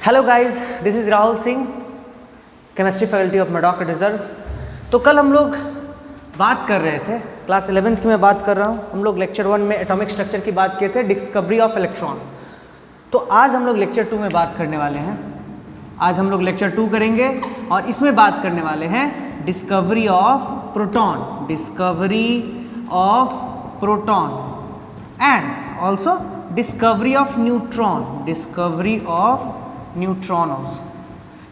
Hello guys, this is Rahul Singh, chemistry faculty of Maddock reserve. तो कल हम लोग बात कर रहे थे, क्लास 11th की मैं बात कर रहा हूँ। हम लोग लेक्चर 1 में एटॉमिक स्ट्रक्चर की बात किए थे, डिस्कवरी ऑफ इलेक्ट्रॉन। तो आज हम लोग लेक्चर 2 में बात करने वाले हैं। आज हम लोग लेक्चर 2 करेंगे और इसमें बात करने वाले हैं discovery of proton, discovery of proton and also discovery of neutron, discovery of neutron also.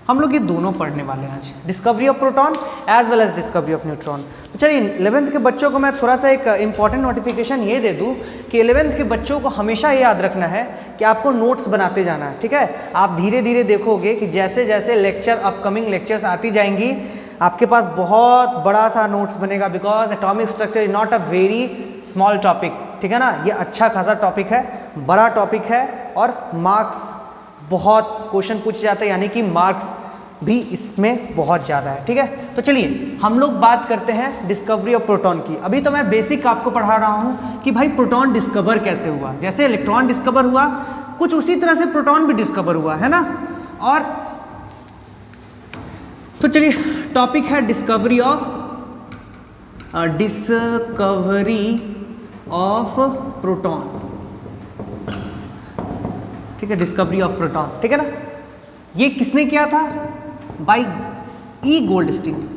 हम लोग ये दोनों पढ़ने वाले हैं आज, discovery of proton as well as discovery of neutron. तो चलिए 11th के बच्चों को मैं थोड़ा सा एक इंपॉर्टेंट नोटिफिकेशन ये दे दूं कि 11th के बच्चों को हमेशा ये याद रखना है कि आपको नोट्स बनाते जाना है, ठीक है। आप धीरे धीरे देखोगे कि जैसे जैसे लेक्चर अपकमिंग लेक्चर्स आती जाएंगी आपके पास बहुत बड़ा सा नोट्स बनेगा, because atomic structure is not a very small topic, ठीक है ना। ये अच्छा खासा टॉपिक है, बड़ा टॉपिक है और मार्क्स बहुत क्वेश्चन पूछे जाते हैं, यानी कि मार्क्स भी इसमें बहुत ज़्यादा है, ठीक है। तो चलिए हम लोग बात करते हैं डिस्कवरी ऑफ प्रोटॉन की। अभी तो मैं बेसिक आपको पढ़ा रहा हूँ कि भाई प्रोटॉन डिस्कवर कैसे हुआ। जैसे इलेक्ट्रॉन डिस्कवर हुआ, कुछ उसी तरह से प्रोटॉन भी डिस्कवर हुआ है ना। और तो चलिए टॉपिक है डिस्कवरी ऑफ प्रोटॉन, ठीक है। डिस्कवरी ऑफ प्रोटॉन, ठीक है ना। ये किसने किया था? By E Goldstein,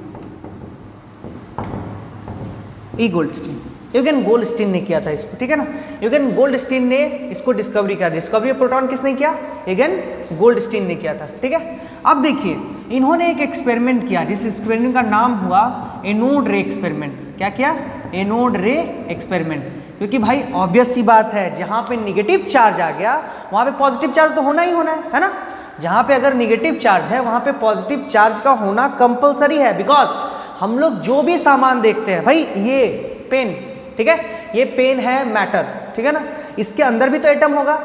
Eugen Goldstein ने किया था इसको, ठीक है ना। यूगेन गोल्डस्टीन ने इसको डिस्कवरी किया। डिस्कवरी ऑफ प्रोटॉन किसने किया? यूगेन गोल्डस्टीन ने किया था, ठीक है। अब देखिए इन्होंने एक एक्सपेरिमेंट किया, जिस एक्सपेरिमेंट का नाम हुआ एनोड रे एक्सपेरिमेंट। क्या किया? एनोड रे एक्सपेरिमेंट। क्योंकि भाई ऑब्वियस सी बात है, जहां पे निगेटिव चार्ज आ गया वहां पे पॉजिटिव चार्ज तो होना ही होना है ना। जहां पे अगर निगेटिव चार्ज है वहां पे पॉजिटिव चार्ज का होना कंपलसरी है, बिकॉज हम लोग जो भी सामान देखते हैं, भाई ये पेन, ठीक है, ये पेन है मैटर, ठीक है ना। इसके अंदर भी तो एटम होगा।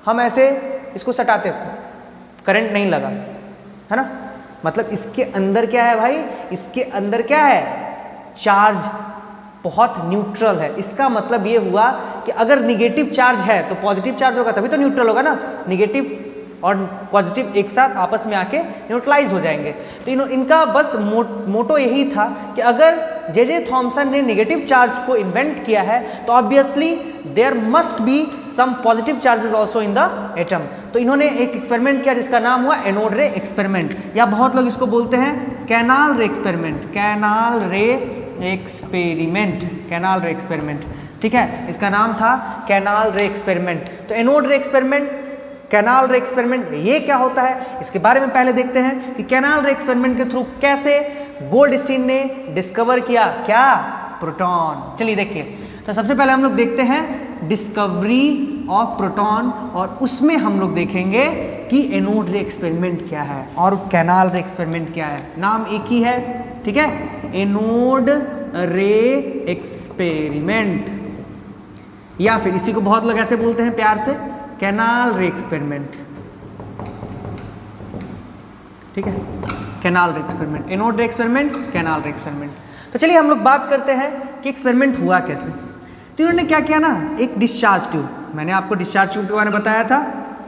हम ऐसे इसको सटाते, करंट नहीं लगा, है ना। मतलब इसके अंदर क्या है भाई? इसके अंदर क्या है? चार्ज बहुत न्यूट्रल है। इसका मतलब ये हुआ कि अगर निगेटिव चार्ज है तो पॉजिटिव चार्ज होगा, तभी तो न्यूट्रल होगा ना। निगेटिव और पॉजिटिव एक साथ आपस में आके न्यूट्रलाइज हो जाएंगे। तो इनका बस मोटो यही था कि अगर जे थॉमसन ने निगेटिव चार्ज को इन्वेंट किया है तो obviously there must be some positive charges also in the atom. तो इन्होंने एक एक्सपेरिमेंट किया जिसका नाम हुआ एनोड रे एक्सपेरिमेंट, या बहुत लोग इसको बोलते हैं कैनाल रे एक्सपेरिमेंट, कैनाल रे एक्सपेरिमेंट, कैनाल रे एक्सपेरिमेंट, ठीक है। इसका नाम था कैनाल रे एक्सपेरिमेंट। तो एनोड रे एक्सपेरिमेंट, कैनाल रे एक्सपेरिमेंट, ये क्या होता है इसके बारे में पहले देखते हैं कि कैनाल रे एक्सपेरिमेंट के थ्रू कैसे गोल्डस्टीन ने डिस्कवर किया क्या? प्रोटॉन। चलिए देखिए, तो सबसे पहले हम लोग देखते हैं डिस्कवरी ऑफ प्रोटॉन और उसमें हम लोग देखेंगे कि एनोड रे एक्सपेरिमेंट क्या है और कैनाल रे एक्सपेरिमेंट क्या है। नाम एक ही है, ठीक है, एनोड रे एक्सपेरिमेंट, या फिर इसी को बहुत लोग ऐसे बोलते हैं प्यार से, कैनाल रे एक्सपेरिमेंट, ठीक है। कैनाल रे एक्सपेरिमेंट, एनोड रे एक्सपेरिमेंट, कैनाल रे एक्सपेरिमेंट। तो चलिए हम लोग बात करते हैं कि एक्सपेरिमेंट हुआ कैसे। तो इन्होंने क्या किया ना, एक डिस्चार्ज ट्यूब, मैंने आपको डिस्चार्ज ट्यूब के बारे में बताया था,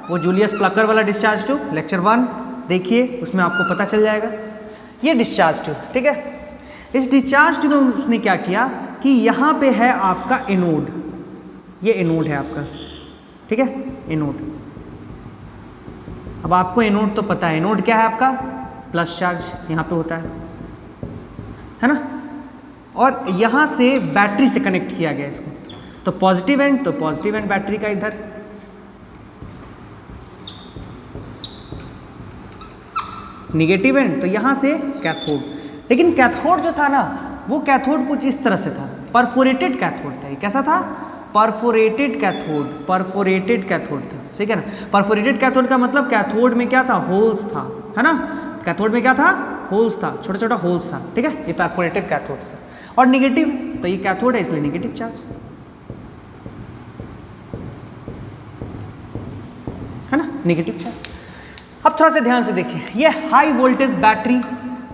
वो जूलियस प्लकर वाला डिस्चार्ज ट्यूब, लेक्चर 1 देखिए, उसमें आपको पता चल जाएगा। ये डिस्चार्ज ट्यूब, ठीक है। इस डिस्चार्ज ट्यूब में उसने क्या किया कि यहाँ पे है आपका एनोड, ये एनोड है आपका, ठीक है, एनोड। अब आपको एनोड तो पता है, एनोड क्या है आपका? प्लस चार्ज यहाँ पे होता है ना। और यहाँ से बैटरी से कनेक्ट किया गया इसको, तो पॉजिटिव एंड, तो पॉजिटिव एंड बैटरी का इधर, निगेटिव एंड, तो यहाँ से कैथोड। लेकिन कैथोड जो था ना, वो कैथोड कुछ इस तरह से था, परफोरेटेड कैथोड था। ये कैसा था? परफोरेटेड कैथोड, परफोरेटेड कैथोड था, ठीक है ना। परफोरेटेड कैथोड का मतलब कैथोड में क्या था? होल्स था, है ना। कैथोड में क्या था? होल्स था, छोटा छोटा होल्स था, ठीक है। ये परफोरेटेड कैथोड था। और निगेटिव, तो ये कैथोड है इसलिए निगेटिव चार्ज, है ना, निगेटिव चार्ज। अब थोड़ा सा ध्यान से देखिए, ये हाई वोल्टेज बैटरी,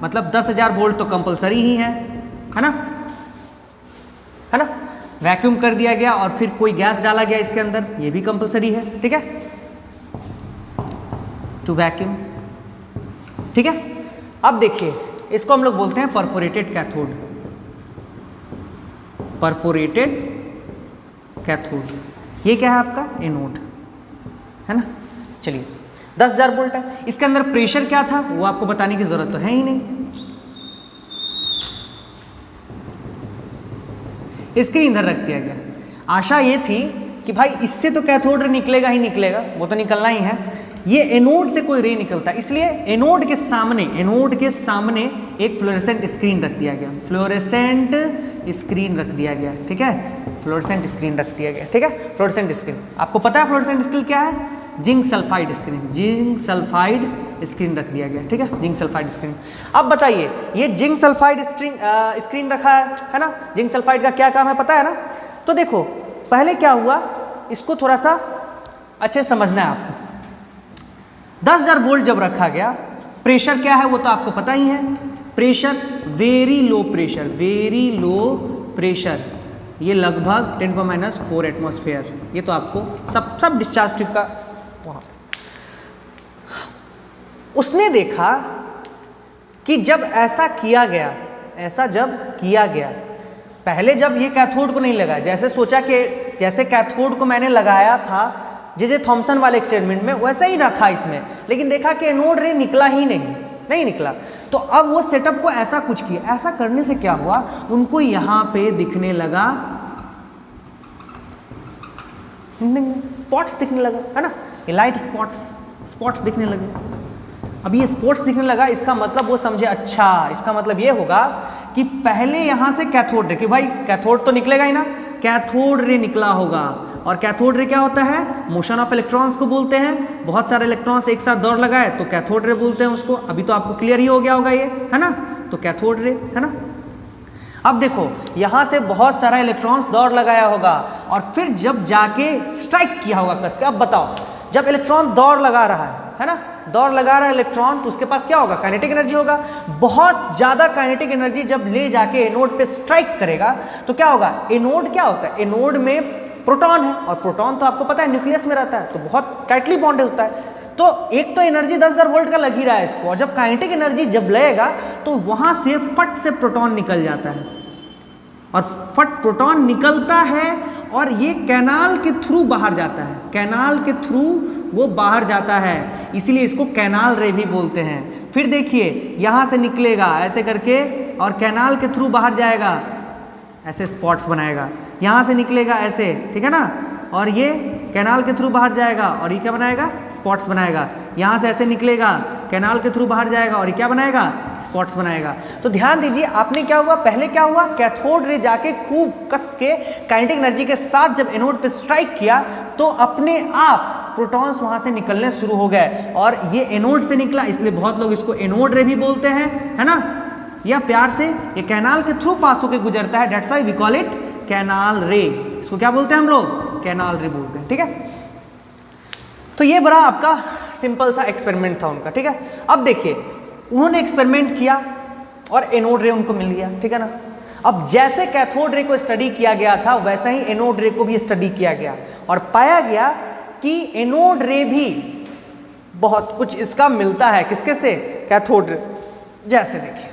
मतलब 10,000 वोल्ट तो कंपलसरी ही है ना, है ना। वैक्यूम कर दिया गया और फिर कोई गैस डाला गया इसके अंदर, ये भी कंपलसरी है, ठीक है। टू वैक्यूम, ठीक है। अब देखिए इसको हम लोग बोलते हैं परफोरेटेड कैथोड, परफोरेटेड कैथोड। ये क्या है आपका एनोड, है ना। चलिए 10,000 वोल्ट है, इसके अंदर प्रेशर क्या था वो आपको बताने की जरूरत तो है ही नहीं। स्क्रीन इधर रख दिया गया। आशा ये थी कि भाई इससे तो कैथोड रे निकलेगा ही निकलेगा, वो तो निकलना ही है। ये एनोड से कोई रे निकलता है, इसलिए एनोड के सामने एक फ्लोरेसेंट स्क्रीन रख दिया गया, फ्लोरेसेंट स्क्रीन रख दिया गया, ठीक है। फ्लोरेसेंट स्क्रीन रख दिया गया, ठीक है। फ्लोरेसेंट स्क्रीन आपको पता है फ्लोरेसेंट स्क्रीन क्या है, zinc sulphide screen, zinc sulphide screen रख दिया गया, ठीक है। Zinc sulphide screen. अब बताइए ये जिंक सल्फाइड स्क्रीन रखा है ना, जिंक सल्फाइड का क्या काम है पता है ना। तो देखो पहले क्या हुआ, इसको थोड़ा सा अच्छे समझना है आपको। 10,000 वोल्ट जब रखा गया, प्रेशर क्या है वो तो आपको पता ही है, pressure very low pressure, very low pressure, ये लगभग 10⁻⁴ एटमॉस्फेयर, ये तो आपको सब डिस्चार्ज ट्यूब का वहाँ। उसने देखा कि जब ऐसा किया गया, ऐसा जब किया गया, पहले जब ये कैथोड को नहीं लगाया, जैसे सोचा कि जैसे कैथोड को मैंने लगाया था जे थॉमसन वाले एक्सपेरिमेंट में, वैसा ही ना था इसमें, लेकिन देखा कि एनोड रे निकला ही नहीं निकला। तो अब वो सेटअप को ऐसा कुछ किया, ऐसा करने से क्या हुआ, उनको यहाँ पे दिखने लगा स्पॉट्स दिखने लगा, है ना, ये लाइट स्पॉट्स दिखने लगे। अब ये स्पॉट्स दिखने लगा, इसका मतलब वो समझे, अच्छा इसका मतलब ये होगा कि पहले यहाँ से कैथोड रे, कि भाई कैथोड तो निकलेगा ही ना, कैथोड रे निकला होगा। और कैथोड रे क्या होता है, मोशन ऑफ इलेक्ट्रॉन्स को बोलते हैं। बहुत सारे इलेक्ट्रॉन्स एक साथ दौड़ लगाए तो कैथोड रे बोलते हैं उसको। अभी तो आपको क्लियर ही हो गया होगा ये, है ना, तो कैथोड रे, है ना। अब देखो यहाँ से बहुत सारा इलेक्ट्रॉन्स दौड़ लगाया होगा और फिर जब जाके स्ट्राइक किया होगा कस के। अब बताओ जब इलेक्ट्रॉन दौड़ लगा रहा है ना, दौड़ लगा रहा है इलेक्ट्रॉन, तो उसके पास क्या होगा, काइनेटिक एनर्जी होगा। बहुत ज़्यादा काइनेटिक एनर्जी जब ले जाके एनोड पे स्ट्राइक करेगा तो क्या होगा, एनोड क्या होता है, एनोड में प्रोटॉन है, और प्रोटॉन तो आपको पता है न्यूक्लियस में रहता है, तो बहुत टाइटली बॉन्डेड होता है। तो एक तो एनर्जी 10,000 वोल्ट का लग ही रहा है इसको, और जब काइनेटिक एनर्जी जब लगेगा तो वहाँ से फट से प्रोटॉन निकल जाता है, और फट प्रोटॉन निकलता है और ये कैनाल के थ्रू बाहर जाता है, कैनाल के थ्रू वो बाहर जाता है, इसीलिए इसको कैनाल रे भी बोलते हैं। फिर देखिए यहाँ से निकलेगा ऐसे करके और कैनाल के थ्रू बाहर जाएगा, ऐसे स्पॉट्स बनाएगा, यहाँ से निकलेगा ऐसे, ठीक है ना, और ये कैनाल के थ्रू बाहर जाएगा और ये क्या बनाएगा, स्पॉट्स बनाएगा। यहाँ से ऐसे निकलेगा, कैनाल के थ्रू बाहर जाएगा और ये क्या बनाएगा, स्पॉट्स बनाएगा। तो ध्यान दीजिए आपने क्या हुआ, पहले क्या हुआ, कैथोड रे जाके खूब कस के काइनेटिक एनर्जी के साथ जब एनोड पे स्ट्राइक किया तो अपने आप प्रोटॉन्स वहाँ से निकलने शुरू हो गए, और ये एनोड से निकला, इसलिए बहुत लोग इसको एनोड रे भी बोलते हैं, है ना, या प्यार से ये कैनाल के थ्रू पास होकर गुजरता है, that's why we call it canal ray. इसको क्या बोलते हैं हम लोग, कैनाल रे बोलते हैं, ठीक है। तो ये बड़ा आपका सिंपल सा एक्सपेरिमेंट था उनका, ठीक है। अब देखिए उन्होंने एक्सपेरिमेंट किया और एनोड रे उनको मिल गया, ठीक है ना। अब जैसे कैथोड रे को स्टडी किया गया था वैसा ही एनोड रे को भी स्टडी किया गया, और पाया गया कि एनोड रे भी बहुत कुछ इसका मिलता है, किसके से, कैथोड रे जैसे। देखिए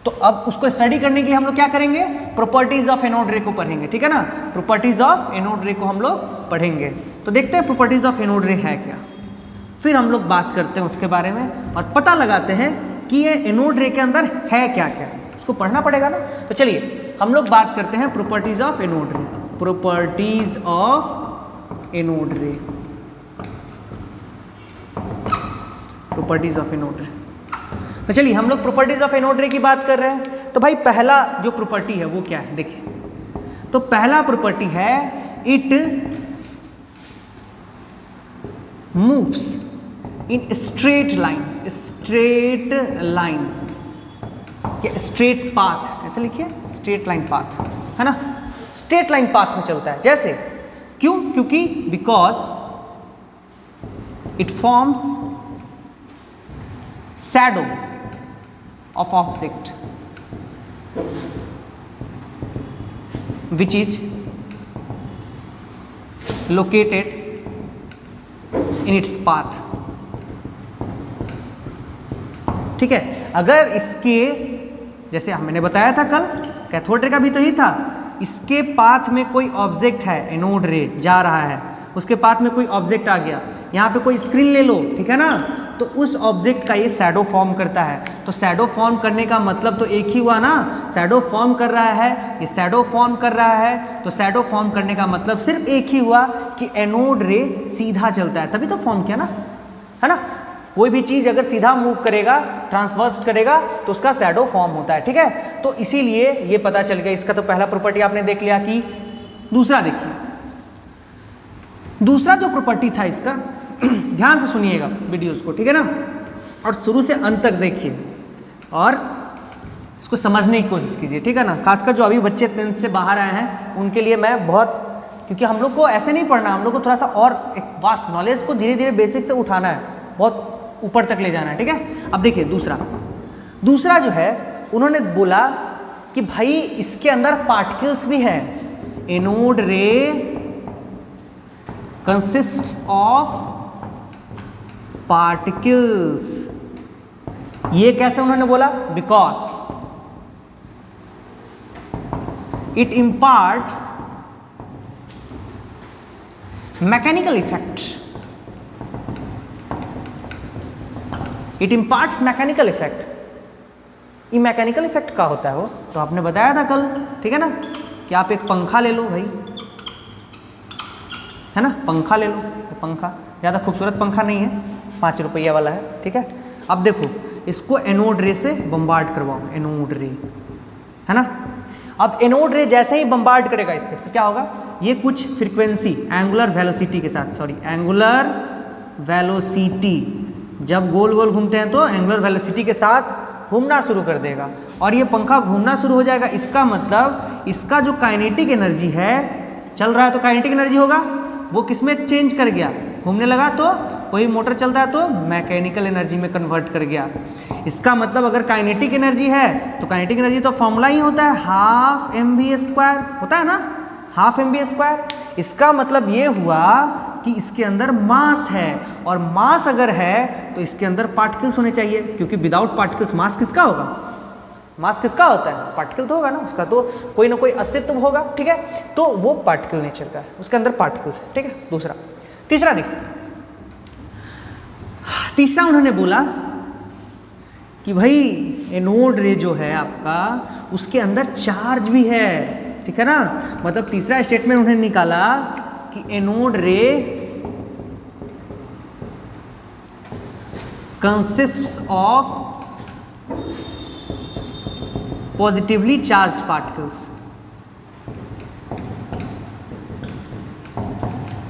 तो अब उसको स्टडी करने के लिए हम लोग क्या करेंगे, प्रॉपर्टीज ऑफ एनोड रे को पढ़ेंगे, ठीक है ना। प्रॉपर्टीज ऑफ एनोड रे को हम लोग पढ़ेंगे, तो देखते हैं प्रॉपर्टीज ऑफ एनोड रे है क्या, फिर हम लोग बात करते हैं उसके बारे में और पता लगाते हैं कि ये एनोड रे के अंदर है क्या क्या, उसको पढ़ना पड़ेगा ना। तो चलिए हम लोग बात करते हैं प्रॉपर्टीज ऑफ एनोड रे, प्रॉपर्टीज ऑफ एनोड रे, प्रॉपर्टीज ऑफ एनोड रे। तो चलिए हम लोग प्रॉपर्टीज ऑफ एनोड रे की बात कर रहे हैं। तो भाई पहला जो प्रॉपर्टी है वो क्या है, देखिए तो पहला प्रॉपर्टी है it moves in straight line, straight line या स्ट्रेट पाथ, ऐसे लिखिए स्ट्रेट लाइन पाथ, है ना, स्ट्रेट लाइन पाथ में चलता है। जैसे क्यों, क्योंकि because it forms shadow of object which is located in its path, ठीक है। अगर इसके जैसे मैंने बताया था कल, कैथोड रे का भी तो ही था, इसके पाथ में कोई ऑब्जेक्ट है, एनोड रे जा रहा है, उसके पाथ में कोई ऑब्जेक्ट आ गया, यहाँ पे कोई स्क्रीन ले लो, ठीक है ना, तो उस ऑब्जेक्ट का ये शैडो फॉर्म करता है। तो शैडो फॉर्म करने का मतलब तो एक ही हुआ ना, शैडो फॉर्म कर रहा है, ये शैडो फॉर्म कर रहा है, तो शैडो फॉर्म करने का मतलब सिर्फ एक ही हुआ कि एनोड रे सीधा चलता है, तभी तो फॉर्म किया ना, है ना। कोई भी चीज़ अगर सीधा मूव करेगा, ट्रांसवर्स करेगा, तो उसका शैडो फॉर्म होता है, ठीक है। तो इसीलिए ये पता चल गया, इसका तो पहला प्रॉपर्टी आपने देख लिया कि दूसरा देखिए, दूसरा जो प्रॉपर्टी था इसका ध्यान से सुनिएगा वीडियोस को, ठीक है ना, और शुरू से अंत तक देखिए और इसको समझने की कोशिश कीजिए, ठीक है ना। खासकर जो अभी बच्चे 10th से बाहर आए हैं उनके लिए मैं बहुत, क्योंकि हम लोग को ऐसे नहीं पढ़ना, हम लोग को थोड़ा सा और एक वास्ट नॉलेज को धीरे धीरे बेसिक से उठाना है, बहुत ऊपर तक ले जाना है, ठीक है। अब देखिए दूसरा जो है, उन्होंने बोला कि भाई इसके अंदर पार्टिकल्स भी है, एनोड रे कंसिस्ट्स ऑफ पार्टिकल्स। ये कैसे उन्होंने बोला? Because it imparts mechanical effect, it imparts mechanical effect. ये मैकेनिकल इफेक्ट का होता है वो तो आपने बताया था कल, ठीक है ना, कि आप एक पंखा ले लो भाई, है ना, पंखा ले लो, तो पंखा ज़्यादा खूबसूरत पंखा नहीं है, 5 रुपया वाला है, ठीक है। अब देखो इसको एनोड रे से बम्बार्ड करवाओ, एनोड रे, है ना। अब एनोड रे जैसे ही बम्बार्ड करेगा इस पर तो क्या होगा, ये कुछ फ्रीक्वेंसी एंगुलर वेलोसिटी के साथ, सॉरी एंगुलर वेलोसिटी, जब गोल गोल घूमते हैं तो एंगुलर वेलोसिटी के साथ घूमना शुरू कर देगा और ये पंखा घूमना शुरू हो जाएगा। इसका मतलब इसका जो काइनेटिक एनर्जी है, चल रहा है तो काइनेटिक एनर्जी होगा, वो किस में चेंज कर गया, घूमने लगा तो कोई मोटर चलता है तो मैकेनिकल एनर्जी में कन्वर्ट कर गया। इसका मतलब अगर काइनेटिक एनर्जी है तो काइनेटिक एनर्जी तो फॉर्मूला ही होता है हाफ mv² होता है ना, हाफ mv²। इसका मतलब ये हुआ कि इसके अंदर मास है और मास अगर है तो इसके अंदर पार्टिकल्स होने चाहिए, क्योंकि विदाउट पार्टिकल्स मास किसका होगा, मास किसका होता है, पार्टिकल तो होगा ना, उसका तो कोई ना कोई अस्तित्व होगा, ठीक है। तो वो पार्टिकल नेचर का है, उसके अंदर पार्टिकल्स है, ठीक है। तीसरा देखिए, तीसरा उन्होंने बोला कि भाई एनोड रे जो है आपका, उसके अंदर चार्ज भी है, ठीक है ना। मतलब तीसरा स्टेटमेंट उन्होंने निकाला कि एनोड रे consists of positively charged particles,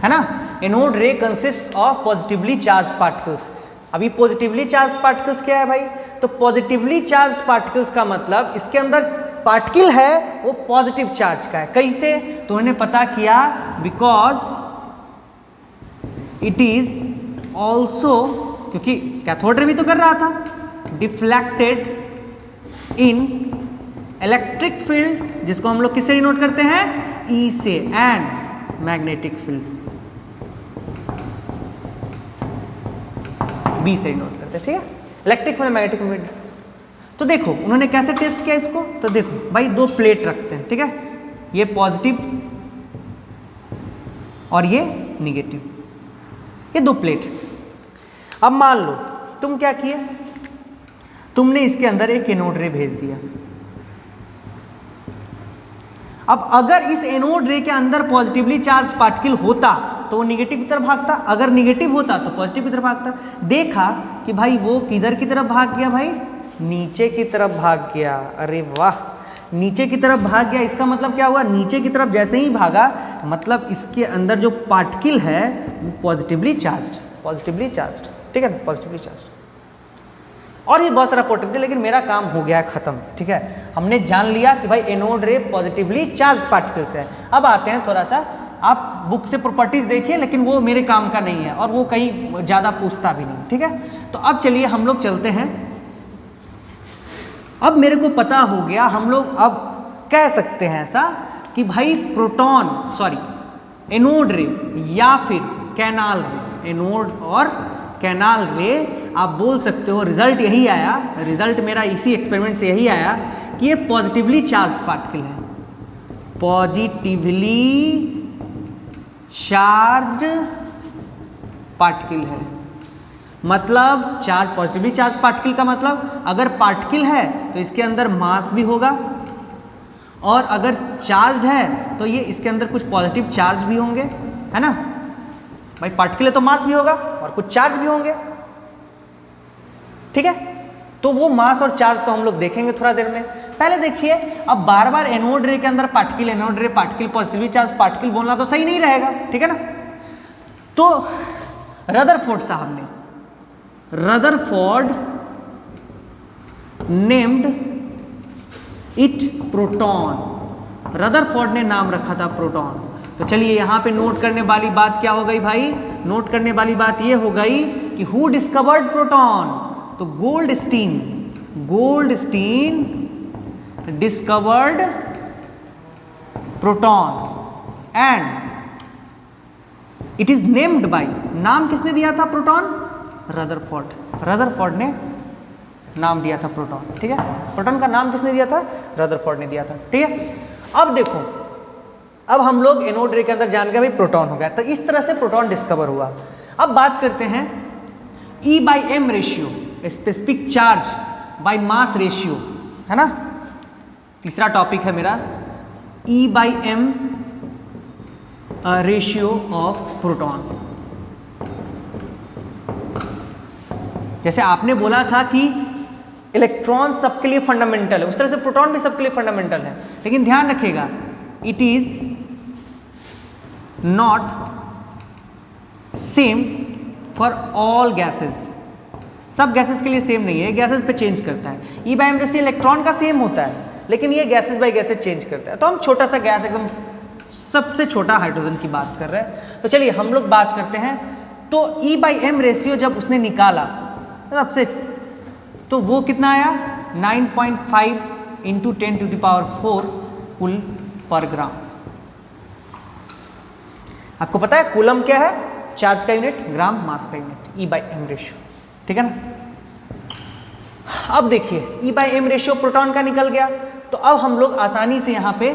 है ना। एनोड रे consists of positively charged particles. अभी पॉजिटिवली चार्ज्ड पार्टिकल्स क्या है भाई, तो पॉजिटिवली चार्ज्ड पार्टिकल्स का मतलब इसके अंदर पार्टिकल है वो पॉजिटिव चार्ज का है। कैसे, तो उन्होंने पता किया बिकॉज इट इज ऑल्सो, क्योंकि कैथोड रे भी तो कर रहा था, डिफ्लेक्टेड इन इलेक्ट्रिक फील्ड, जिसको हम लोग किससे डिनोट करते हैं, ई से, एंड मैग्नेटिक फील्ड बी से डिनोट करते हैं, ठीक है। Electric field, magnetic field. तो देखो उन्होंने कैसे टेस्ट किया इसको, तो देखो भाई 2 प्लेट रखते हैं, ठीक है, ये पॉजिटिव और ये निगेटिव, ये 2 प्लेट। अब मान लो तुम क्या किए, तुमने इसके अंदर एक एनोड रे भेज दिया। अब अगर इस एनोड रे के अंदर पॉजिटिवली चार्ज पार्टिकल होता तो वो निगेटिव की तरफ भागता, अगर निगेटिव होता तो पॉजिटिव की तरफ भागता। देखा कि भाई वो किधर की तरफ भाग गया, भाई नीचे की तरफ भाग गया। अरे वाह, नीचे की तरफ भाग गया, इसका मतलब क्या हुआ, नीचे की तरफ जैसे ही भागा मतलब इसके अंदर जो पार्टिकल है वो पॉजिटिवली चार्ज्ड, ठीक है, पॉजिटिवली चार्ज्ड। और ये बहुत सारा पोटेंशियल, लेकिन मेरा काम हो गया है खत्म, ठीक है। हमने जान लिया कि भाई एनोड रे पॉजिटिवली चार्ज्ड पार्टिकल्स है। अब आते हैं थोड़ा सा, आप बुक से प्रॉपर्टीज देखिए, लेकिन वो मेरे काम का नहीं है और वो कहीं ज़्यादा पूछता भी नहीं, ठीक है। तो अब चलिए हम लोग चलते हैं, अब मेरे को पता हो गया, हम लोग अब कह सकते हैं ऐसा कि भाई प्रोटॉन, सॉरी एनोड रे या फिर कैनाल रे, एनोड और कैनाल रे आप बोल सकते हो रिजल्ट यही आया, रिजल्ट मेरा इसी एक्सपेरिमेंट से यही आया कि ये पॉजिटिवली चार्ज पार्टिकल है, पॉजिटिवली चार्ज्ड पार्टिकल है। मतलब चार्ज, पॉजिटिवली चार्ज पार्टिकल का मतलब अगर पार्टिकल है तो इसके अंदर मास भी होगा, और अगर चार्ज्ड है तो ये इसके अंदर कुछ पॉजिटिव चार्ज भी होंगे, है ना भाई। पार्टिकल है तो मास भी होगा और कुछ चार्ज भी होंगे, ठीक है। तो वो मास और चार्ज तो हम लोग देखेंगे थोड़ा देर में। पहले देखिए, अब बार बार एनोड रे के अंदर पार्टिकल, एनोड रे पार्टिकल, पॉजिटिवली चार्ज पार्टिकल बोलना तो सही नहीं रहेगा, ठीक है ना। तो रदरफोर्ड साहब ने, Rutherford named it proton, Rutherford ने नाम रखा था प्रोटॉन। तो चलिए यहाँ पे नोट करने वाली बात क्या हो गई भाई, नोट करने वाली बात ये हो गई कि हु डिस्कवर्ड प्रोटॉन। तो Goldstein, Goldstein discovered proton and it is named by, नाम किसने दिया था प्रोटॉन? रदरफोर्ड, रदरफोर्ड ने नाम दिया था प्रोटॉन, ठीक है। प्रोटॉन का नाम किसने दिया था? रदरफोर्ड ने दिया था, ठीक है। अब देखो, अब हम लोग एनोड रे के अंदर जान गए भाई प्रोटॉन हो गया, तो इस तरह से प्रोटॉन डिस्कवर हुआ। अब बात करते हैं E/m ratio, specific charge by mass ratio, है ना। तीसरा टॉपिक है मेरा E/m रेशियो ऑफ प्रोटॉन। जैसे आपने बोला था कि इलेक्ट्रॉन सबके लिए फंडामेंटल है, उस तरह से प्रोटॉन भी सबके लिए फंडामेंटल है, लेकिन ध्यान रखिएगा it is not same for all gases, सब गैसेस के लिए सेम नहीं है, गैसेस पे चेंज करता है। E/m रेशियो इलेक्ट्रॉन का सेम होता है, लेकिन ये गैसेस बाय गैसेस चेंज करता है। तो हम छोटा सा गैस, एकदम सबसे छोटा हाइड्रोजन की बात कर रहे हैं। तो चलिए हम लोग बात करते हैं। तो E/m रेशियो जब उसने निकाला सबसे, तो वो कितना आया? 9.5 इंटू 10⁴ कुल पर ग्राम। आपको पता है कूलम क्या है? चार्ज का यूनिट, ग्राम मास का यूनिट, E/m रेशियो, ठीक है ना। अब देखिए E/m रेशियो प्रोटॉन का निकल गया, तो अब हम लोग आसानी से यहां पे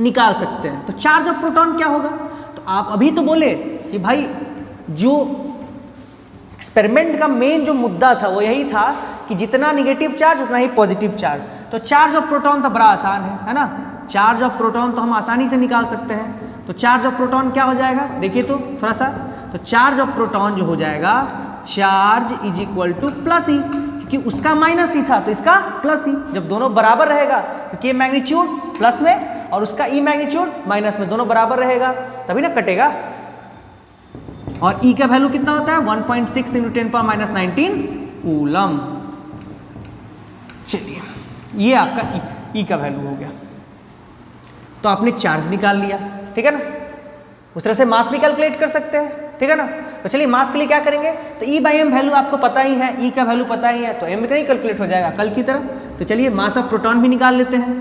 निकाल सकते हैं। तो चार्ज ऑफ प्रोटॉन क्या होगा? तो आप अभी तो बोले कि भाई जो एक्सपेरिमेंट का मेन जो मुद्दा था वो यही था कि जितना निगेटिव चार्ज उतना ही पॉजिटिव चार्ज। तो चार्ज ऑफ प्रोटॉन तो बड़ा आसान है ना। चार्ज ऑफ प्रोटॉन तो हम आसानी से निकाल सकते हैं। तो चार्ज ऑफ प्रोटॉन क्या हो जाएगा? देखिए तो थोड़ा सा, तो चार्ज ऑफ प्रोटॉन जो हो जाएगा, charge is equal to plus e, क्योंकि उसका माइनस ही था तो इसका प्लस ही। जब दोनों बराबर रहेगा, क्योंकि ये मैग्नीट्यूड प्लस में और उसका ई मैग्नीट्यूड माइनस में, दोनों बराबर रहेगा तभी ना कटेगा। और ई का वैल्यू कितना होता है? 1.6 इंटू 10⁻⁻19 कूलम। चलिए ये आपका ई का वैल्यू हो गया। तो आपने चार्ज निकाल लिया, ठीक है ना। उस तरह से मास भी कैलकुलेट कर सकते हैं, ठीक है ना। तो चलिए मास के लिए क्या करेंगे? तो E/m वैल्यू आपको पता ही है, ई का वैल्यू पता ही है, तो m का ही कैलकुलेट हो जाएगा कल की तरह। तो चलिए मास ऑफ प्रोटॉन भी निकाल लेते हैं।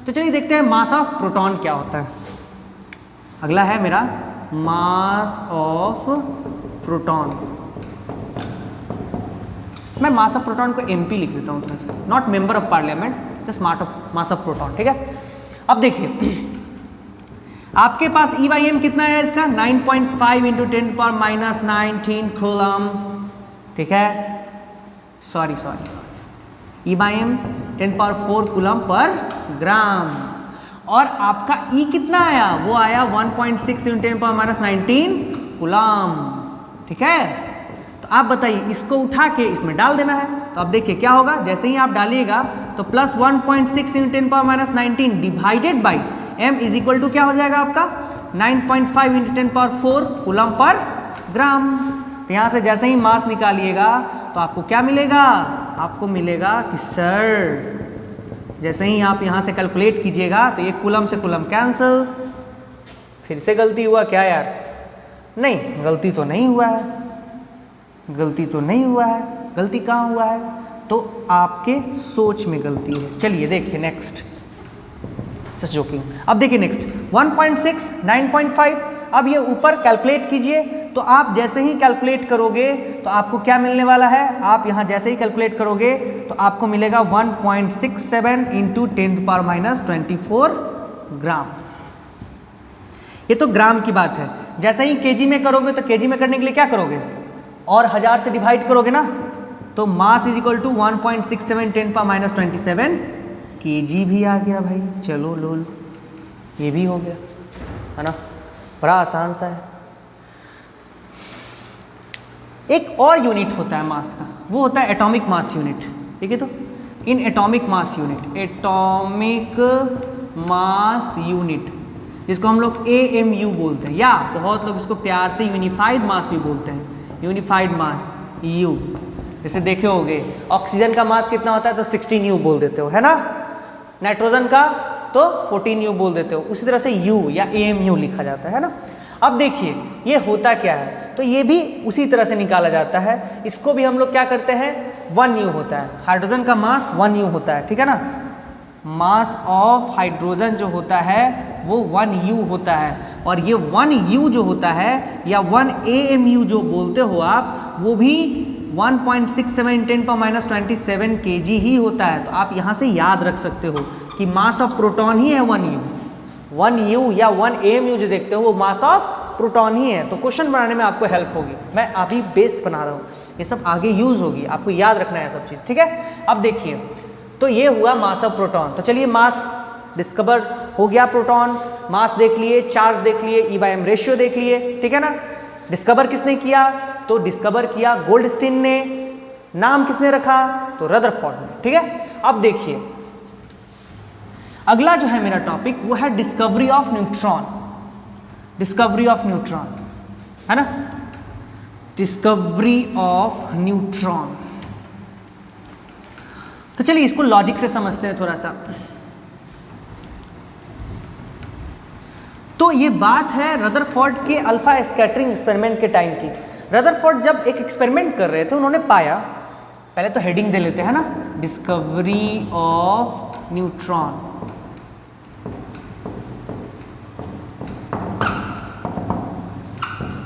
तो चलिए देखते हैं मास ऑफ प्रोटॉन क्या होता है। अगला है मेरा मास ऑफ प्रोटॉन। मैं मास ऑफ प्रोटॉन को MP लिख देता हूँ थोड़ा सा, not member of parliament, just mass of proton, ठीक है। अब देखिए आपके पास E/m कितना है इसका? 9.5 इंटू 10⁻⁻19 कूलम, ठीक है। सॉरी E/m 10⁴ कूलम पर ग्राम। और आपका E कितना आया? वो आया 1.6 इंटू 10⁻⁻19 कूलम, ठीक है। तो आप बताइए, इसको उठा के इसमें डाल देना है। तो अब देखिए क्या होगा, जैसे ही आप डालिएगा तो plus 1.6 into 10⁻⁻19 divided by m is equal to क्या हो जाएगा आपका? 9.5 इंटू 10⁴ कूलम पर ग्राम। तो यहाँ से जैसे ही मास निकालिएगा तो आपको क्या मिलेगा? आपको मिलेगा कि सर, जैसे ही आप यहाँ से कैलकुलेट कीजिएगा तो ये कूलम से कूलम कैंसिल। फिर से गलती हुआ क्या यार? नहीं, गलती तो नहीं हुआ है, गलती तो नहीं हुआ है। गलती कहाँ हुआ है? तो आपके सोच में गलती है। चलिए देखिए नेक्स्ट, जोकिंग। अब देखिए नेक्स्ट 1.6 9.5। अब ये ऊपर कैलकुलेट कीजिए तो आप जैसे ही कैलकुलेट करोगे तो आपको क्या मिलने वाला है, आप यहाँ जैसे ही कैलकुलेट करोगे तो आपको मिलेगा 1.67 इंटू 10⁻24 ग्राम। ये तो ग्राम की बात है। जैसे ही केजी में करोगे तो केजी में करने के लिए क्या करोगे, और 1000 से डिवाइड करोगे ना, तो mass is equal to 1.67 10⁻27 KG भी आ गया भाई। चलो लोल, ये भी हो गया, है ना, बड़ा आसान सा है। एक और यूनिट होता है मास का, वो होता है एटॉमिक मास यूनिट। ठीक है, तो in atomic mass unit, atomic mass unit, जिसको हम लोग AMU बोलते हैं, या बहुत लोग इसको प्यार से यूनिफाइड मास भी बोलते हैं, यूनिफाइड मास U। जैसे देखे होगे ऑक्सीजन का मास कितना होता है तो 16 U बोल देते हो, है ना, नाइट्रोजन का तो 14 U बोल देते हो। उसी तरह से U या AMU लिखा जाता है ना। अब देखिए ये होता क्या है, तो ये भी उसी तरह से निकाला जाता है। इसको भी हम लोग क्या करते हैं, 1 U होता है, हाइड्रोजन का मास 1 U होता है, ठीक है ना। मास ऑफ हाइड्रोजन जो होता है वो 1 U होता है, और ये 1 U जो होता है या 1 AMU जो बोलते हो आप, वो भी 1.67 10⁻27 kg ही होता है। तो आप यहाँ से याद रख सकते हो कि मास ऑफ प्रोटॉन ही है 1 U या 1 AMU जो देखते हो वो मास ऑफ प्रोटॉन ही है। तो क्वेश्चन बनाने में आपको हेल्प होगी। मैं अभी बेस बना रहा हूँ, ये सब आगे यूज होगी, आपको याद रखना है सब चीज़, ठीक है। अब देखिए, तो ये हुआ मास ऑफ प्रोटॉन। तो चलिए मास डिस्कवर हो गया, प्रोटॉन मास देख लिए, चार्ज देख लिए, E/m रेशियो देख लिए, ठीक है ना। डिस्कवर किसने किया, तो डिस्कवर किया गोल्डस्टीन ने। नाम किसने रखा, तो रदरफोर्ड ने, ठीक है। अब देखिए अगला जो है मेरा टॉपिक वो है discovery of neutron. Discovery of neutron, है ना, डिस्कवरी ऑफ न्यूट्रॉन। तो चलिए इसको लॉजिक से समझते हैं थोड़ा सा। तो ये बात है रदरफोर्ड के अल्फा स्कैटरिंग एक्सपेरिमेंट के टाइम की। रदरफोर्ड जब एक एक्सपेरिमेंट कर रहे थे, उन्होंने पाया, पहले तो हेडिंग दे लेते हैं ना, डिस्कवरी ऑफ न्यूट्रॉन।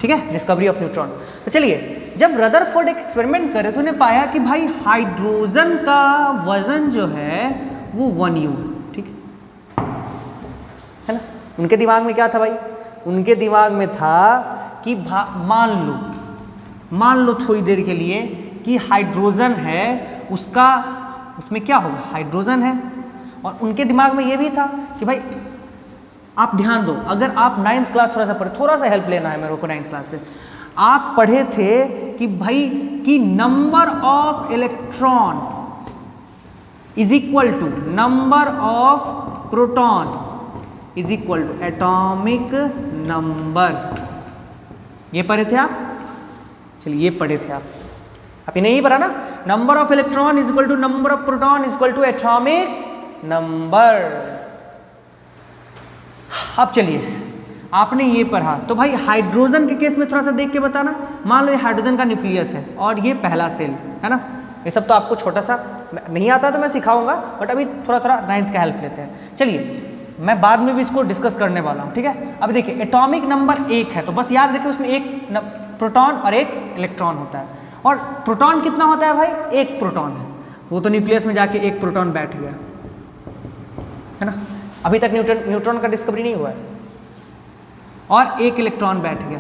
ठीक है, डिस्कवरी ऑफ न्यूट्रॉन। तो चलिए, जब रदरफोर्ड एक एक्सपेरिमेंट कर रहे थे, उन्हें पाया कि भाई हाइड्रोजन का वजन जो है वो 1 U, ठीक है ना। उनके दिमाग में क्या था भाई, उनके दिमाग में था कि मान लो थोड़ी देर के लिए कि हाइड्रोजन है, उसमें क्या होगा, हाइड्रोजन है। और उनके दिमाग में ये भी था कि भाई आप ध्यान दो, अगर आप 9th क्लास थोड़ा सा पढ़े, थोड़ा सा हेल्प लेना है मेरे को 9th क्लास से, आप पढ़े थे कि भाई कि number of electron is equal to number of proton is equal to atomic number. ये पढ़े थे आप, चलिए ये पढ़े थे आप ये नहीं पढ़ा ना, number of electron is equal to number of proton is equal to atomic number. अब चलिए आपने ये पढ़ा, तो भाई हाइड्रोजन के केस में थोड़ा सा देख के बताना। मान लो ये हाइड्रोजन का न्यूक्लियस है और ये पहला सेल है ना। ये सब तो आपको छोटा सा नहीं आता तो मैं सिखाऊंगा, बट अभी थोड़ा थोड़ा 9th का हेल्प लेते हैं। चलिए मैं बाद में भी इसको डिस्कस करने वाला हूँ, ठीक है। अब देखिए एटॉमिक नंबर 1 है, तो बस याद रखिए उसमें एक प्रोटॉन और एक इलेक्ट्रॉन होता है। और प्रोटॉन कितना होता है भाई, एक प्रोटॉन है, वो तो न्यूक्लियस में जाके एक प्रोटॉन बैठ गया, है ना। अभी तक न्यूट्रॉन का डिस्कवरी नहीं हुआ है, और एक इलेक्ट्रॉन बैठ गया।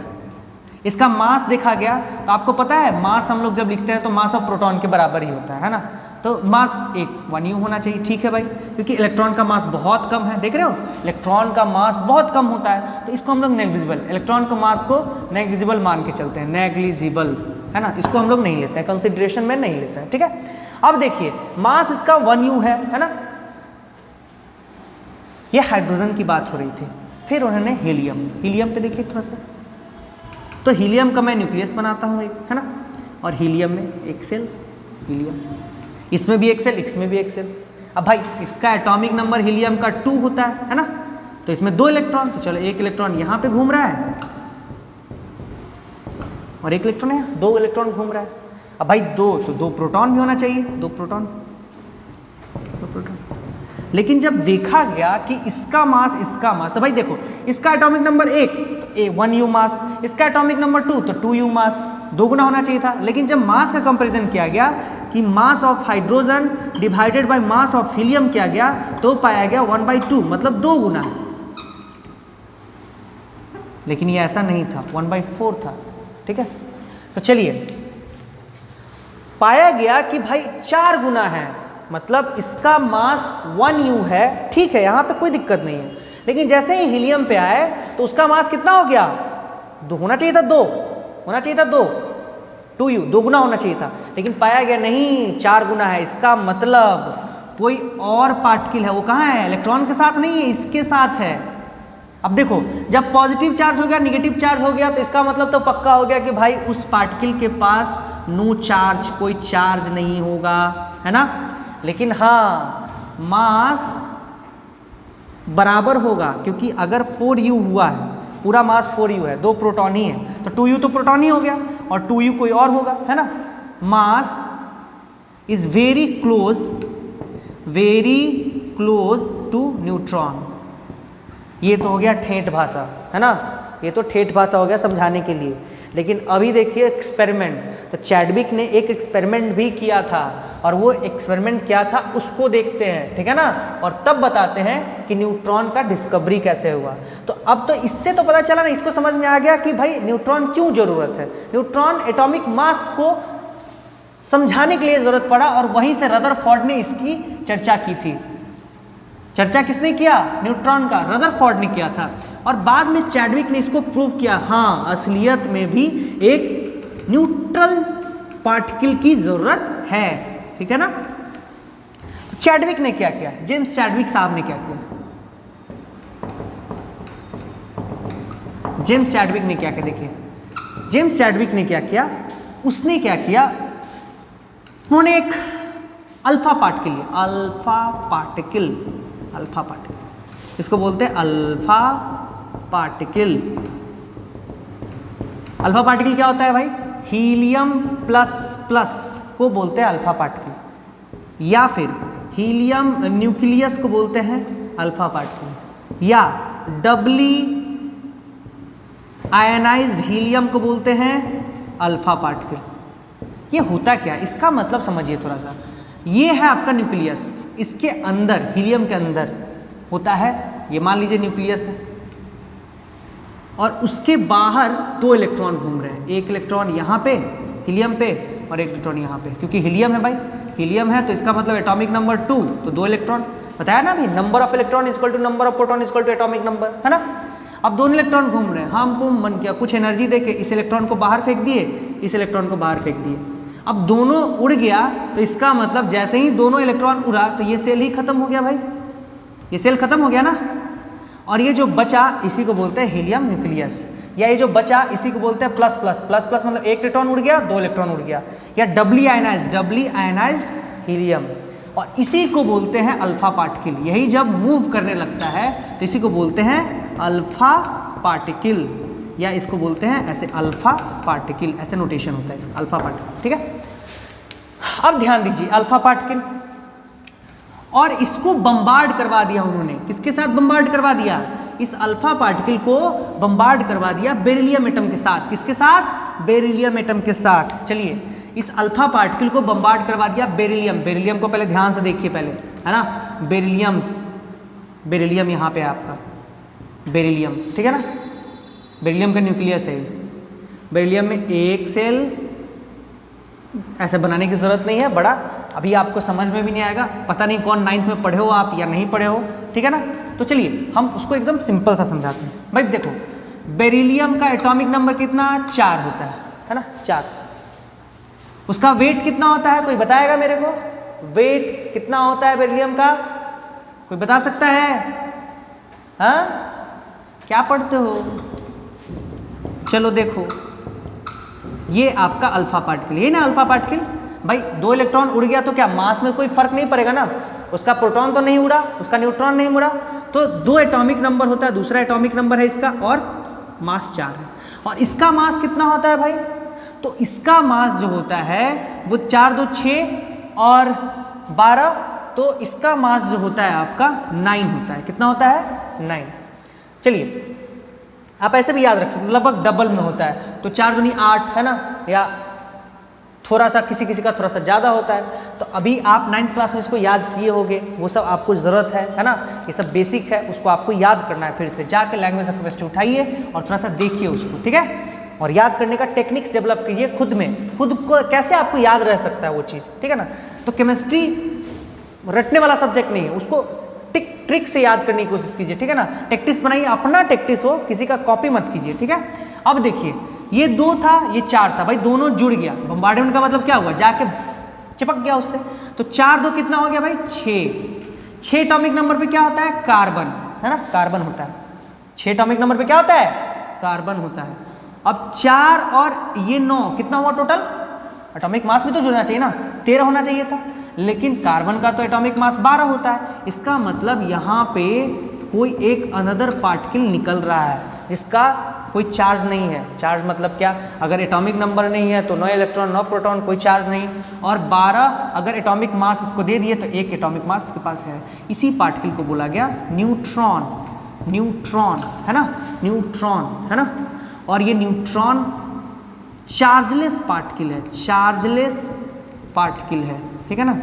इसका मास देखा गया, तो आपको पता है मास हम लोग जब लिखते हैं तो मास ऑफ प्रोटॉन के बराबर ही होता है ना। तो मास 1 U होना चाहिए, ठीक है भाई, क्योंकि इलेक्ट्रॉन का मास बहुत कम है, देख रहे हो इलेक्ट्रॉन का मास बहुत कम होता है, तो इसको हम लोग नेग्लिजिबल, इलेक्ट्रॉन को मास को नेग्लिजिबल मान के चलते हैं, नेग्लिजिबल, है ना। इसको हम लोग नहीं लेते हैं, कंसिडरेशन में नहीं लेते हैं, ठीक है। अब देखिए मास इसका 1 U है ना। ये हाइड्रोजन की बात हो रही थी, फिर उन्होंने हीलियम पे देखिए थोड़ा सा। तो हीलियम का मैं न्यूक्लियस बनाता हूँ एक, है ना, और हीलियम में एक सेल हीलियम, इसमें भी एक सेल, इसमें भी एक सेल। अब भाई इसका एटॉमिक नंबर हीलियम का 2 होता है ना, तो इसमें 2 इलेक्ट्रॉन, तो चलो एक इलेक्ट्रॉन यहाँ पे घूम रहा है और एक इलेक्ट्रॉन है, 2 इलेक्ट्रॉन घूम रहा है। अब भाई 2 तो 2 प्रोटॉन भी होना चाहिए, 2 प्रोटॉन। लेकिन जब देखा गया कि इसका मास, तो भाई देखो इसका एटॉमिक नंबर 1 तो 1 U मास, इसका एटॉमिक नंबर 2 तो 2 U मास, 2 गुना होना चाहिए था। लेकिन जब मास का कंपैरिजन किया गया कि mass of hydrogen divided by mass of helium किया गया तो पाया गया 1/2, मतलब 2 गुना। लेकिन ये ऐसा नहीं था, 1/4 था। ठीक है, तो चलिए पाया गया कि भाई 4 गुना है, मतलब इसका मास 1 U है। ठीक है, यहां तक कोई दिक्कत नहीं है। लेकिन जैसे ही हीलियम पे आए तो उसका मास कितना हो गया, 2 होना चाहिए था, 2 होना चाहिए था, 2 U, 2 गुना होना चाहिए था। लेकिन पाया गया नहीं, 4 गुना है। इसका मतलब कोई और पार्टिकल है, वो कहाँ है, इलेक्ट्रॉन के साथ नहीं है, इसके साथ है। अब देखो जब पॉजिटिव चार्ज हो गया, निगेटिव चार्ज हो गया, तो इसका मतलब तो पक्का हो गया कि भाई उस पार्टिकल के पास नो चार्ज, कोई चार्ज नहीं होगा, है ना। लेकिन हाँ मास बराबर होगा, क्योंकि अगर 4U हुआ है, पूरा मास 4U है, 2 प्रोटॉन ही है, तो 2U तो प्रोटॉन ही हो गया और 2U कोई और होगा, है ना। Mass is very close to neutron. ये तो हो गया ठेठ भाषा, है ना, ये तो ठेठ भाषा हो गया समझाने के लिए। लेकिन अभी देखिए एक्सपेरिमेंट, तो चैडविक ने एक एक्सपेरिमेंट भी किया था, और वो एक्सपेरिमेंट क्या था उसको देखते हैं, ठीक है ना, और तब बताते हैं कि न्यूट्रॉन का डिस्कवरी कैसे हुआ। तो अब तो इससे तो पता चला ना, इसको समझ में आ गया कि भाई न्यूट्रॉन क्यों जरूरत है। न्यूट्रॉन एटॉमिक मास को समझाने के लिए जरूरत पड़ा, और वहीं से रदरफोर्ड ने इसकी चर्चा की थी। चर्चा किसने किया, न्यूट्रॉन का रदरफोर्ड ने किया था, और बाद में चैडविक ने इसको प्रूव किया, हाँ असलियत में भी एक न्यूट्रल पार्टिकल की जरूरत है, ठीक है ना। तो चैडविक ने क्या किया, जेम्स चैडविक साहब ने क्या किया, जेम्स चैडविक ने क्या किया, देखिए जेम्स चैडविक ने क्या किया, उसने क्या किया, उन्होंने एक अल्फा पार्टिकल लिया, अल्फा पार्टिकल, इसको बोलते हैं अल्फा पार्टिकल। अल्फा पार्टिकल क्या होता है भाई, हीलियम प्लस प्लस को बोलते हैं अल्फा पार्टिकल, या फिर हीलियम न्यूक्लियस को बोलते हैं अल्फा पार्टिकल, या डबली आयनाइज्ड हीलियम को बोलते हैं अल्फा पार्टिकल। ये होता क्या, इसका मतलब समझिए थोड़ा सा। ये है आपका न्यूक्लियस, इसके अंदर हीलियम के अंदर होता है, ये मान लीजिए न्यूक्लियस है, और उसके बाहर 2 इलेक्ट्रॉन घूम रहे हैं, एक इलेक्ट्रॉन यहाँ पे हीलियम पे और एक इलेक्ट्रॉन यहाँ पे, क्योंकि हीलियम है भाई, हीलियम है तो इसका मतलब एटॉमिक नंबर 2, तो 2 इलेक्ट्रॉन, बताया ना अभी, number of electron equal to number of proton equal to atomic number, है ना। अब 2 इलेक्ट्रॉन घूम रहे हैं, हमको मन किया कुछ एनर्जी देके इस इलेक्ट्रॉन को बाहर फेंक दिए, इस इलेक्ट्रॉन को बाहर फेंक दिए। अब दोनों उड़ गया, तो इसका मतलब जैसे ही दोनों इलेक्ट्रॉन उड़ा तो ये सेल ही खत्म हो गया भाई, ये सेल खत्म हो गया ना। और ये जो बचा इसी को बोलते हैं हीलियम न्यूक्लियस, या ये जो बचा इसी को बोलते हैं प्लस प्लस, प्लस प्लस मतलब 1 इलेक्ट्रॉन उड़ गया, 2 इलेक्ट्रॉन उड़ गया, या डबली आयनाइज्ड हीलियम, और इसी को बोलते हैं अल्फा पार्टिकल। यही जब मूव करने लगता है तो इसी को बोलते हैं अल्फा पार्टिकल, या इसको बोलते हैं ऐसे अल्फा पार्टिकल, ऐसे नोटेशन होता है इसका, अल्फा पार्टिकल, ठीक है। अब ध्यान दीजिए, अल्फा पार्टिकल, और इसको बम्बार्ड करवा दिया उन्होंने, किसके साथ बम्बार्ड करवा दिया, इस अल्फा पार्टिकल को बम्बार्ड करवा दिया बेरिलियम एटम के साथ, किसके साथ, बेरिलियम एटम के साथ। चलिए इस अल्फा पार्टिकल को बम्बार्ड करवा दिया बेरिलियम, बेरिलियम को पहले ध्यान से देखिए पहले, है ना, बेरिलियम, बेरिलियम यहाँ पे आपका बेरिलियम, ठीक है ना, बेरिलियम का न्यूक्लियस है। बेरिलियम में एक सेल ऐसे बनाने की ज़रूरत नहीं है बड़ा, अभी आपको समझ में भी नहीं आएगा, पता नहीं कौन 9th में पढ़े हो आप या नहीं पढ़े हो, ठीक है ना। तो चलिए हम उसको एकदम सिंपल सा समझाते हैं। भाई देखो बेरिलियम का एटॉमिक नंबर कितना, 4 होता है ना, 4। उसका वेट कितना होता है, कोई बताएगा मेरे को, वेट कितना होता है बेरिलियम का, कोई बता सकता है, हाँ क्या पढ़ते हो, चलो देखो, ये आपका अल्फा पार्टिकल, ये ना अल्फा पार्टिकल। भाई 2 इलेक्ट्रॉन उड़ गया तो क्या मास में कोई फर्क नहीं पड़ेगा ना, उसका प्रोटॉन तो नहीं उड़ा, उसका न्यूट्रॉन नहीं उड़ा, तो 2 एटॉमिक नंबर होता है, दूसरा एटॉमिक नंबर है इसका, और मास 4 है। और इसका मास कितना होता है भाई, तो इसका मास जो होता है वो 4 2 6 और 12, तो इसका मास जो होता है आपका 9 होता है। कितना होता है? 9। चलिए आप ऐसे भी याद रख सकते, लगभग डबल में होता है। तो 4 दूनी 8 है ना, या थोड़ा सा किसी किसी का थोड़ा सा ज़्यादा होता है। तो अभी आप 9th क्लास में इसको याद किए होंगे, वो सब आपको ज़रूरत है ना, ये सब बेसिक है, उसको आपको याद करना है। फिर से जाकर लैंग्वेज ऑफ केमिस्ट्री उठाइए और थोड़ा सा देखिए उसको, ठीक है, और याद करने का टेक्निक्स डेवलप कीजिए खुद में, खुद को कैसे आपको याद रह सकता है वो चीज़, ठीक है ना। तो केमिस्ट्री रटने वाला सब्जेक्ट नहीं है, उसको ट्रिक से याद करने की कोशिश कीजिए, ठीक है ना। टेक्टिस बनाइए, अपना टेक्टिस हो, किसी का कॉपी मत कीजिए, ठीक है। अब देखिए ये 2 था, ये 4 था, भाई दोनों जुड़ गया। बम्बार्डमेंट का मतलब क्या हुआ? जाके चिपक गया उससे। तो 4 2 कितना हो गया भाई? 6। 6 एटॉमिक नंबर पे क्या होता है? कार्बन, है ना, कार्बन होता है। 6 एटॉमिक नंबर पे क्या होता है? कार्बन होता है। अब 4 और ये 9 कितना हुआ टोटल? एटॉमिक मास भी तो जुड़ना चाहिए ना, 13 होना चाहिए था, लेकिन कार्बन का तो एटॉमिक मास 12 होता है। इसका मतलब यहाँ पे कोई एक अनदर पार्टिकल निकल रहा है जिसका कोई चार्ज नहीं है। चार्ज मतलब क्या? अगर एटॉमिक नंबर नहीं है तो 9 इलेक्ट्रॉन 9 प्रोटॉन, कोई चार्ज नहीं। और 12 अगर एटॉमिक मास इसको दे दिए तो 1 एटॉमिक मास इसके पास है। इसी पार्टिकल को बोला गया न्यूट्रॉन। न्यूट्रॉन है ना, न्यूट्रॉन है ना। और ये न्यूट्रॉन चार्जलेस पार्टिकल है, चार्जलेस पार्टिकल है, ठीक है ना,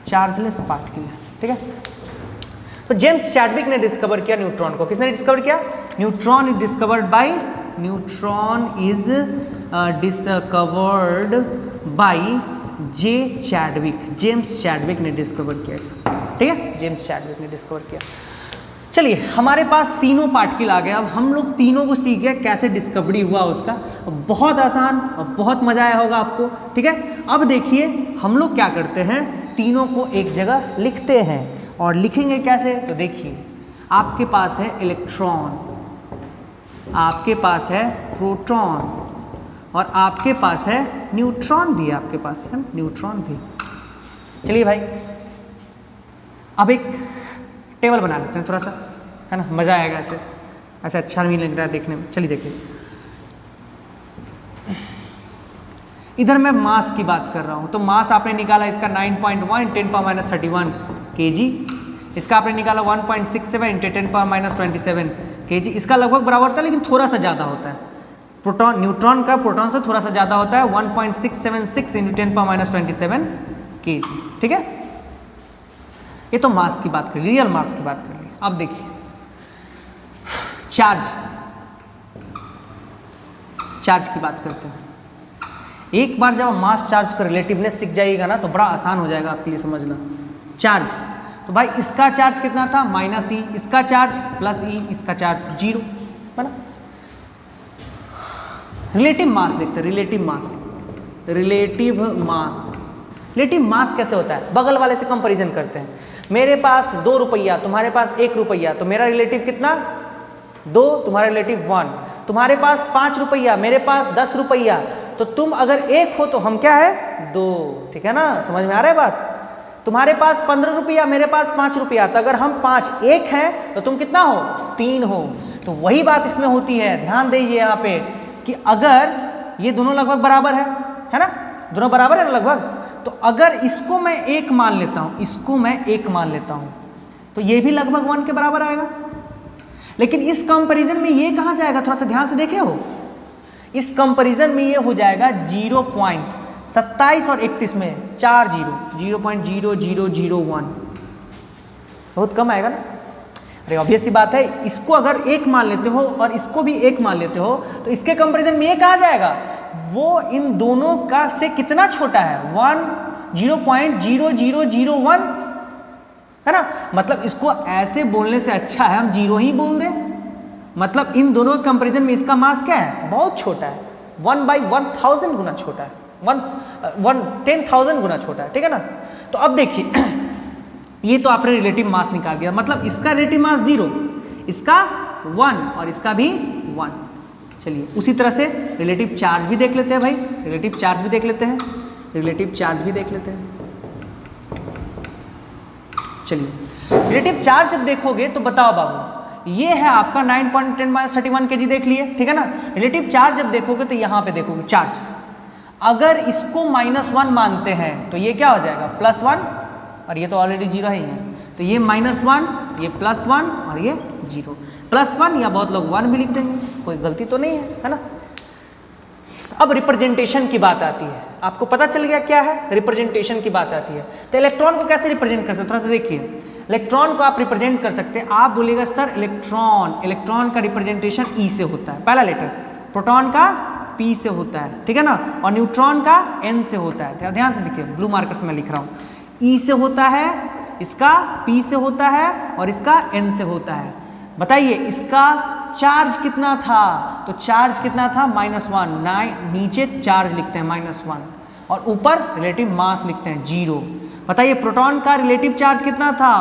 चार्जलेस पार्टिकल है, ठीक है। तो जेम्स चैडविक ने डिस्कवर किया न्यूट्रॉन को। किसने डिस्कवर किया? Neutron is discovered by, neutron is discovered by J Chadwick. James Chadwick ने डिस्कवर किया इसको, ठीक है, जेम्स चैडविक ने डिस्कवर किया। चलिए हमारे पास तीनों पार्टिकल आ गए। अब हम लोग तीनों को सीख गए कैसे डिस्कवरी हुआ उसका। बहुत आसान और बहुत मजा आया होगा आपको, ठीक है। अब देखिए हम लोग क्या करते हैं, तीनों को एक जगह लिखते हैं। और लिखेंगे कैसे? तो देखिए आपके पास है इलेक्ट्रॉन, आपके पास है प्रोटॉन और आपके पास है न्यूट्रॉन भी, आपके पास है न्यूट्रॉन भी। चलिए भाई अब एक टेबल बना लेते हैं थोड़ा सा, है ना, मज़ा आएगा ऐसे, ऐसे अच्छा नहीं लग रहा है देखने में। चलिए देखिए, इधर मैं मास की बात कर रहा हूँ, तो मास आपने निकाला इसका 9.1 10⁻³ kg, इसका आपने निकाला 1.67 × 10⁻27 kg। इसका लगभग बराबर था लेकिन थोड़ा सा ज़्यादा होता है। प्रोटॉन, न्यूट्रॉन का प्रोटॉन से थोड़ा सा ज़्यादा होता है, 1.676 × 10⁻27 kg, ठीक है। ये तो मास की बात कर ली, रियल मास की बात कर ली। अब देखिए चार्ज, चार्ज की बात करते हैं। एक बार जब मास चार्ज का रिलेटिवनेस सीख जाइएगा ना तो बड़ा आसान हो जाएगा आपके लिए समझना। चार्ज, तो भाई इसका चार्ज कितना था? -e, इसका चार्ज +e, इसका चार्ज 0, है ना। रिलेटिव मास देखते हैं, relative mass, relative mass. Relative mass कैसे होता है? बगल वाले से कंपैरिजन करते हैं। मेरे पास 2 रुपया, तुम्हारे पास 1 रुपया, तो मेरा रिलेटिव कितना? 2, तुम्हारा रिलेटिव 1। तुम्हारे पास 5 रुपया, मेरे पास 10 रुपया, तो तुम अगर 1 हो तो हम क्या है? 2, ठीक है ना। समझ में आ रहा है बात? तुम्हारे पास 15 रुपया, मेरे पास 5 रुपया, तो अगर हम 5 1 हैं तो तुम कितना हो? 3 हो। तो वही बात इसमें होती है, ध्यान दीजिए यहाँ पे कि अगर ये दोनों लगभग बराबर है ना, दोनों बराबर है ना लगभग, तो अगर इसको मैं 1 मान लेता हूँ, इसको मैं 1 मान लेता हूँ, तो ये भी लगभग 1 के बराबर आएगा। लेकिन इस कंपैरिजन में ये कहाँ जाएगा? थोड़ा सा ध्यान से देखे हो, इस कंपैरिजन में ये हो जाएगा 0.27 और 31 में 4 0, 0.0001, बहुत कम आएगा ना। अरे ऑब्वियस सी बात है, इसको अगर 1 मान लेते हो और इसको भी 1 मान लेते हो तो इसके कंपैरिजन में ये कहाँ जाएगा? वो इन दोनों का से कितना छोटा है? 0.0001, है ना। मतलब इसको ऐसे बोलने से अच्छा है हम 0 ही बोल दें। मतलब इन दोनों के कंपैरिजन में इसका मास क्या है? बहुत छोटा है, 1/1000 गुना छोटा है, 10,000 गुना छोटा है, ठीक है ना। तो अब देखिए ये तो आपने रिलेटिव मास निकाल दिया, मतलब इसका रिलेटिव मास 0, इसका 1 और इसका भी 1। चलिए उसी तरह से रिलेटिव चार्ज भी देख लेते हैं भाई, रिलेटिव चार्ज भी देख लेते हैं, रिलेटिव चार्ज भी देख लेते हैं। चलिए रिलेटिव चार्ज जब देखोगे तो बताओ बाबू, ये है आपका 9.10⁻31 kg देख लिए, ठीक है ना। रिलेटिव चार्ज जब देखोगे तो यहाँ पे देखोगे चार्ज, अगर इसको -1 मानते हैं तो ये क्या हो जाएगा? +1, और ये तो ऑलरेडी 0 ही है, तो ये -1, ये +1 और ये 0, +1 या बहुत लोग 1 भी लिख देंगे, कोई गलती तो नहीं है ना। अब रिप्रेजेंटेशन की बात आती है, आपको पता चल गया क्या है, रिप्रेजेंटेशन की बात आती है। तो इलेक्ट्रॉन को कैसे रिप्रेजेंट कर सकते, थोड़ा सा देखिए। इलेक्ट्रॉन को आप रिप्रेजेंट कर सकते हैं, आप बोलिएगा सर इलेक्ट्रॉन का रिप्रेजेंटेशन ई से होता है, पहला लेटर, प्रोटॉन का पी से होता है, ठीक है ना, और न्यूट्रॉन का एन से होता है। ध्यान से देखिए, ब्लू मार्कर से मैं लिख रहा हूँ, ई से होता है, इसका पी से होता है और इसका एन से होता है। बताइए इसका चार्ज कितना था, तो चार्ज कितना था -1, नीचे चार्ज लिखते हैं -1 और ऊपर रिलेटिव मास लिखते हैं 0। बताइए प्रोटॉन का रिलेटिव चार्ज कितना था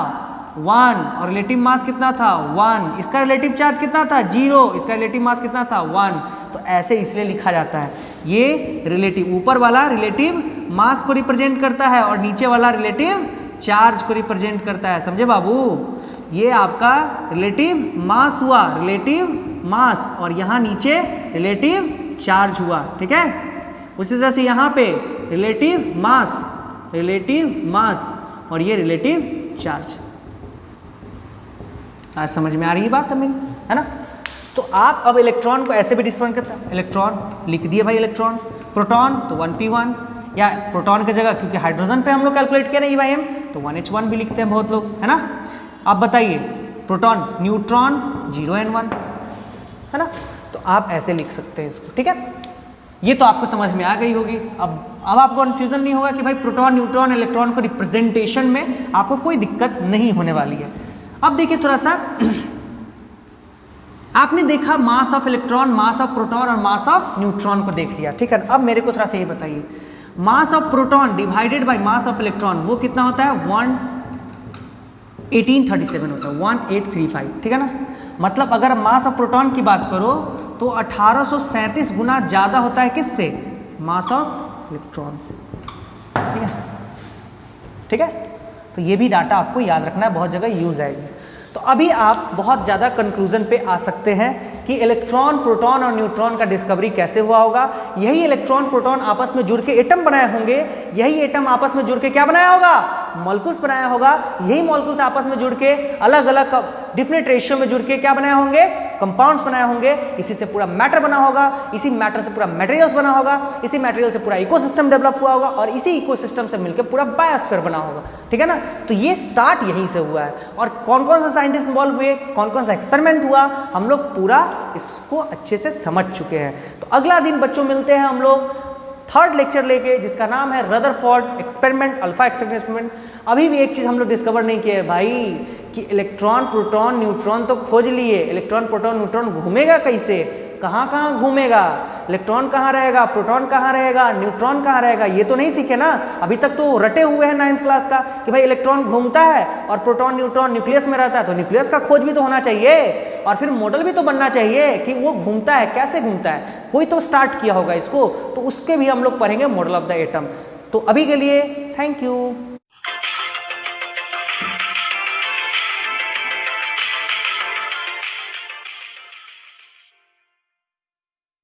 1 और रिलेटिव मास कितना था 1, इसका रिलेटिव चार्ज कितना था 0, इसका रिलेटिव मास कितना था 1। तो ऐसे इसलिए लिखा जाता है, ये रिलेटिव, ऊपर वाला रिलेटिव मास को रिप्रेजेंट करता है और नीचे वाला रिलेटिव चार्ज को रिप्रेजेंट करता है, समझे बाबू। ये आपका रिलेटिव मास हुआ, रिलेटिव मास, और यहाँ नीचे रिलेटिव चार्ज हुआ, ठीक है। उसी तरह से यहाँ पे रिलेटिव मास और ये रिलेटिव चार्ज। आज समझ में आ रही है बात मेरी, है ना। तो आप अब इलेक्ट्रॉन को ऐसे भी डिस्क्राइब करते हैं, इलेक्ट्रॉन लिख दिए भाई, इलेक्ट्रॉन, प्रोटॉन तो 1p1, या प्रोटॉन की जगह क्योंकि हाइड्रोजन पे हम लोग कैलकुलेट किया ना E/m, तो 1h1 भी लिखते हैं बहुत लोग, है ना। आप बताइए प्रोटॉन, न्यूट्रॉन 0n1, है ना। तो आप ऐसे लिख सकते हैं इसको, ठीक है। ये तो आपको समझ में आ गई होगी। अब आपको कन्फ्यूजन नहीं होगा कि भाई प्रोटॉन, न्यूट्रॉन, इलेक्ट्रॉन को रिप्रेजेंटेशन में आपको कोई दिक्कत नहीं होने वाली है। अब देखिए थोड़ा सा, आपने देखा mass of electron, mass of proton और मास ऑफ न्यूट्रॉन को देख लिया, ठीक है। अब मेरे को थोड़ा सा ये बताइए, mass of proton divided by mass of electron वो कितना होता है 1837 होता है, 1835, ठीक है ना। मतलब अगर मास ऑफ प्रोटॉन की बात करो तो 1837 गुना ज़्यादा होता है किससे, मास ऑफ इलेक्ट्रॉन से, ठीक है, ठीक है। तो ये भी डाटा आपको याद रखना है, बहुत जगह यूज आएगी। तो अभी आप बहुत ज़्यादा कंक्लूजन पे आ सकते हैं कि इलेक्ट्रॉन, प्रोटॉन और न्यूट्रॉन का डिस्कवरी कैसे हुआ होगा। यही इलेक्ट्रॉन, प्रोटॉन आपस में जुड़ के एटम बनाए होंगे, यही एटम आपस में जुड़ के क्या बनाया होगा, मॉलिक्यूल्स बनाया होगा, यही मॉलिक्यूल्स आपस में जुड़ के अलग अलग डिफरेंट रेशियो में जुड़ के क्या बनाए होंगे, कंपाउंड्स बनाए होंगे। इसी से पूरा मैटर बना होगा, इसी मैटर से पूरा मटेरियल्स बना होगा, इसी मटेरियल से पूरा इकोसिस्टम डेवलप हुआ होगा और इसी इकोसिस्टम से मिलकर पूरा बायोस्फीयर बना होगा, ठीक है ना। तो ये स्टार्ट यहीं से हुआ है। और कौन कौन सा साइंटिस्ट इन्वॉल्व हुए, कौन कौन सा एक्सपेरिमेंट हुआ, हम लोग पूरा इसको अच्छे से समझ चुके हैं। तो अगला दिन बच्चों मिलते हैं हम लोग 3rd लेक्चर लेके, जिसका नाम है रदरफोर्ड एक्सपेरिमेंट, अल्फा एक्सपेरिमेंट। अभी भी एक चीज़ हम लोग डिस्कवर नहीं किए भाई कि इलेक्ट्रॉन, प्रोटॉन, न्यूट्रॉन तो खोज लिए, इलेक्ट्रॉन, प्रोटॉन, न्यूट्रॉन घूमेगा कैसे, कहाँ कहाँ घूमेगा, इलेक्ट्रॉन कहाँ रहेगा, प्रोटॉन कहाँ रहेगा, न्यूट्रॉन कहाँ रहेगा, ये तो नहीं सीखे ना। अभी तक तो रटे हुए हैं 9th क्लास का कि भाई इलेक्ट्रॉन घूमता है और प्रोटॉन, न्यूट्रॉन न्यूक्लियस में रहता है, तो न्यूक्लियस का खोज भी तो होना चाहिए और फिर मॉडल भी तो बनना चाहिए कि वो घूमता है, कैसे घूमता है, कोई तो स्टार्ट किया होगा इसको, तो उसके भी हम लोग पढ़ेंगे मॉडल ऑफ द एटम। तो अभी के लिए थैंक यू।